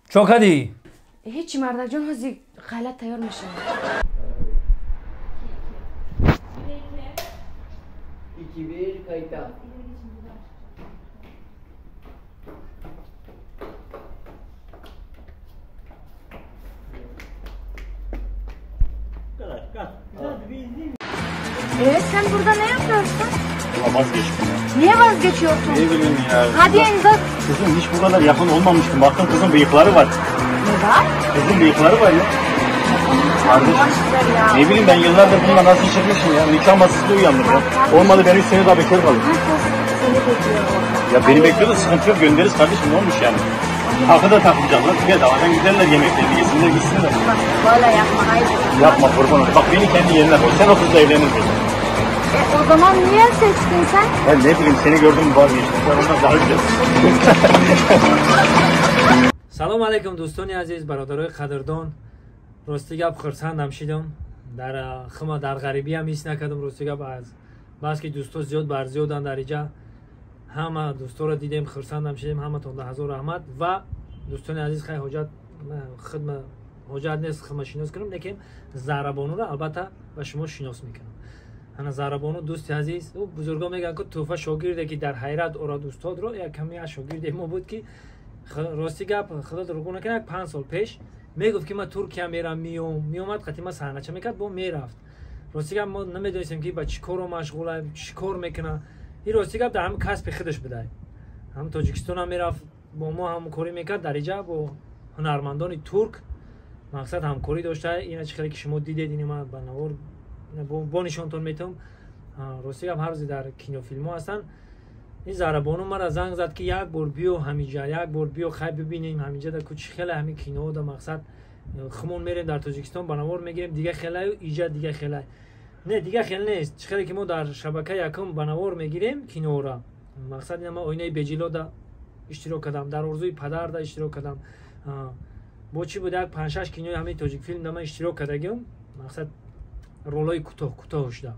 چوکدی هیچی مردک جان هزی خیلت تیار میشه. 2-1 kayıta. Sen burada ne yapıyorsun? Valla vazgeçtim ya. Niye vazgeçiyorsun? Ne bileyim ya. Hadi imdat. Kızım hiç bu kadar yakın olmamıştım. Baktım kızın bıyıkları var. Ne var? Kızın bıyıkları var ya. Kardeşim. Ya. Ne bileyim ben yıllardır bununla nasıl çekmişim ya. Nikah masasında uyandım ya. Olmadı ben 3 sene daha bekar kalırım. Seni bekliyorum. Ya beni bekliyordu, sıkıntı yok, göndeririz kardeşim, ne olmuş yani. Takı da takmayacağım lan. Bedavadan giderler, yemeklerini yesinler gitsinler. Böyle yapma hayır. Yapma kurban olayım. Bak beni kendi yerine koy. Sen o kızla evlenir miydin? O zaman niye seçtin sen? Ben ne bileyim, seni gördüm mü vazgeçtim. Ben ondan daha güzel. سلام علیکم دوستان عزیز برادرای قدردان راستی گپ خرسندم شدم در خما در غریبی هم ایست نکردم راستی گپ از بس که دوستا زیاد بر زیادن در اینجا همه دوستا رو دیدیم خرسندم شدیم همه تون هزار رحمت و دوستان عزیز خیلی خدمت حاجت نیست خما شناس کنم لیکن زهربانو رو البته و شما شناس میکنم انا زهربانو دوست عزیز او بزرگا میگن که توفه شاگرده که در حیرت اوراد استاد رو یک کمی از شاگرد ما بود که راستی گپ خدا دروغ نکنه 5 سال پیش میگفت که من ترکیه میرم میومد قطعی ما صحنه میکرد با میرفت راستی گپ ما نمیدونستیم که با چیکار مشغوله چیکار میکنه این راستی گپ در همین کسب خودش بده هم تاجیکستان هم میرفت با ما همکاری میکرد در اینجا با هنرمندان ترک مقصد همکاری داشته اینا چیکاری که شما دیدید این من بنوار با نشانتون میتونم راستی گپ هر روز در کینو فیلم ها هستن این زهربانو مرا زنگ زد که یک بار بیو همینجا یک بار بیو خیلی ببینیم همینجا در کوچ خیلی همین کینو دا مقصد خمون میریم در تاجیکستان بنوار میگیریم دیگه خیلی و ایجاد دیگه خیلی نه دیگه خیلی نیست چخیلی که ما در شبکه یکم بنوار میگیریم کینو را مقصد ما آینه بجیلو دا اشتراک کردم در ارزوی پدر دا اشتراک کردم با چی بود یک 5-6 کینو همین تاجیک فیلم دا من اشتراک کردم مقصد رولای کوتاه شده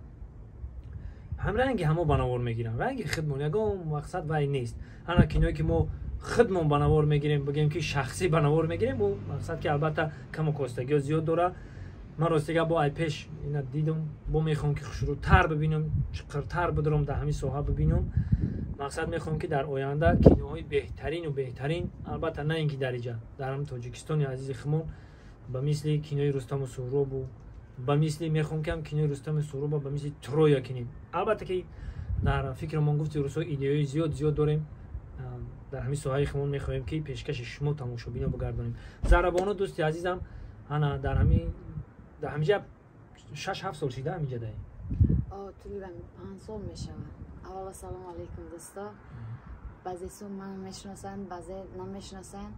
هم رنگی همو بنوار میگیرن رنگی خودمون یگام مقصد وای نیست انا کینویی که ما خودمون بنوار میگیریم بگیم که شخصی بنوار میگیریم و مقصد که البته کم کوستگی زیاد داره من راستیگه با ای پیش اینا دیدم با میخوام که خوشروتر ببینم چقدرتر بدرم در همین ساحه ببینم مقصد میخوام که در آینده کینوهای بهترین البته نه اینکه در اینجا در هم تاجیکستان عزیز خمون به مثل کینوی رستم و سهراب و با مثلی میخوام که هم کینوی رستم سهراب با مثل ترویا کنیم البته که در فکر من گفت روسو ایدئوی زیاد داریم در همین ساحه خمون میخوایم که پیشکش شما تماشابینا بگردانیم زهربانو دوست عزیزم انا در همینجا 6-7 سال شده همینجا داریم تقریبا 5 سال میشه اول سلام علیکم دوستا بعضی سون من میشناسن بعضی نمیشناسن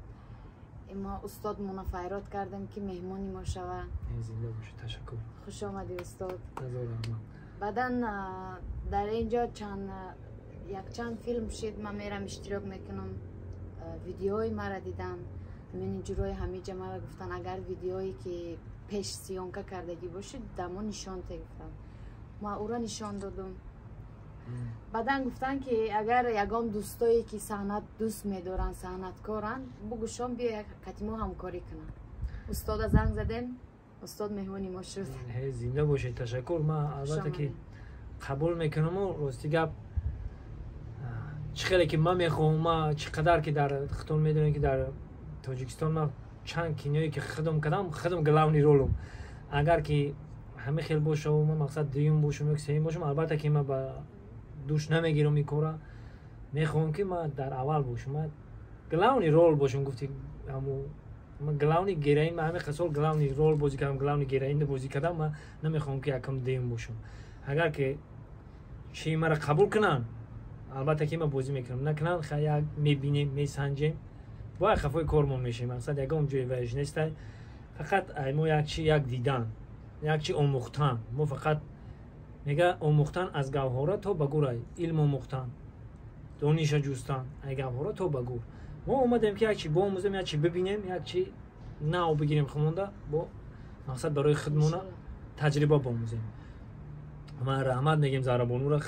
اما استاد مون فایرات کردم که مهمونی ما شوه زنده باشه تشکر خوش آمدی استاد نظرم بعداً در اینجا چند فیلم شد من میرم اشتراک میکنم ویدیوهای مرا دیدم منیجرای همینجا مرا گفتن اگر ویدیویی که پیش سیونکه کردگی باشه دمو نشان گفتم ما او را نشان دادم بعداً گفتن که اگر یگان دوستایی که صحنت دوست میدارن صحنتکارن بگوشم بیا کتیمو همکاری کنن استاد زنگ زدم استاد مهمونی ما شد زنده باشه تشکر من البته که قبول میکنم و راستی گپ چخیلی که من میخوام ما چقدر که در خودتون میدونین که در تاجیکستان ما چند کینویی که خودم کردم گلاونی رولم اگر که همه خیلی باشه و من مقصد دیوم باشم یک سیم باشم البته که من با دوش نمیگیرم این کارا میخوام که من در اول باشم من گلاونی رول باشم گفتی من گلاونی گیرین من همه خسال گلاونی رول بازی کردم گلاونی گیرین بازی کردم من نمیخوام که یکم دیم باشم اگر که چی مرا قبول کنن البته که من بازی میکنم نکنن خیلی میبینیم میسنجیم با خفای کارمون میشیم مقصد یکم جای ویژ نیست فقط ما یک دیدن یک چی آموختن ما فقط میگه آموختن از گوهره تا به گور علم آموختن دانش جستن از گوهره تا به گور ما اومدیم که یک چی بآموزیم یک چی ببینیم یک چی نو بگیریم خمونده با مقصد برای خودمون تجربه بآموزیم ما رحمت میگیم زهربانو را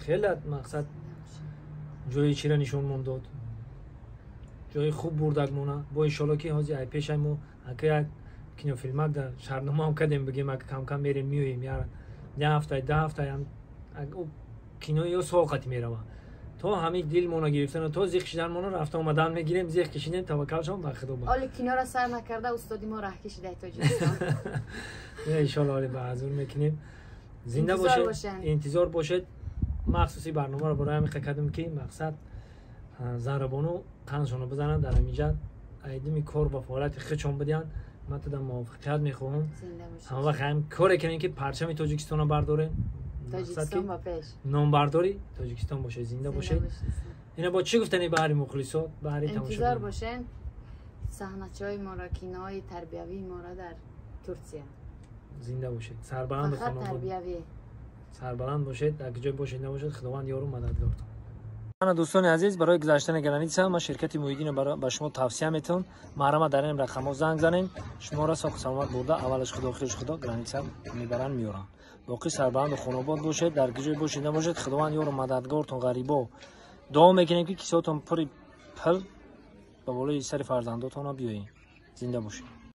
خیلی مقصد جای چی را نشون من داد جای خوب بردک مونا با انشالله که حاضی ای پیش ایمو اگه کینو فیلمک در شهرنامه هم کردیم بگیم اگه کم کم میریم میویم یا 10 هفته 10 هفته هم کینو یا ساقتی میرم تو همین دل مونا گرفتن تو زیخ کشیدن مونا رفت آمدن میگیریم زیخ کشیدیم توکل شما به خدا حالا کینو را سر نکرده استادی ما راه کشیده تاجیکستان ان شاء الله بعضور میکنیم زنده باشید انتظار باشید مخصوصی برنامه رو برای همین کردم که مقصد زربانو قنشونو بزنن در همینجا ایدمی کار با فعالیت خودشون بدین من تا موافقت میخوام هم وقت هم کاری کنین که پرچم تاجیکستان رو برداره تاجیکستان با پیش نام برداری تاجیکستان باشه زنده باشه اینا با چی گفتنی بهری مخلصات بهری تماشا انتظار باشین صحنه‌های ما را کینای تربیوی ما را در ترکیه زنده باشید سربلند فقط تربیوی سربلند باشید در جای باشید نباشید خداوند یار و مددگارتون من دوستان عزیز برای گذشتن گرانیت ما شرکت محیدین رو به شما توصیه میتون محرم در این رقم زنگ زنین شما را ساخت سلامت برده اولش خدا خیرش خدا گرانیت میبرن میورن باقی سربلند و خانواد باشید در جای باشید نباشید خداوند یار و مددگارتون غریبا دعا میکنیم که کیساتون پری پل به بالای سر فرزنداتون بیاین زنده باشید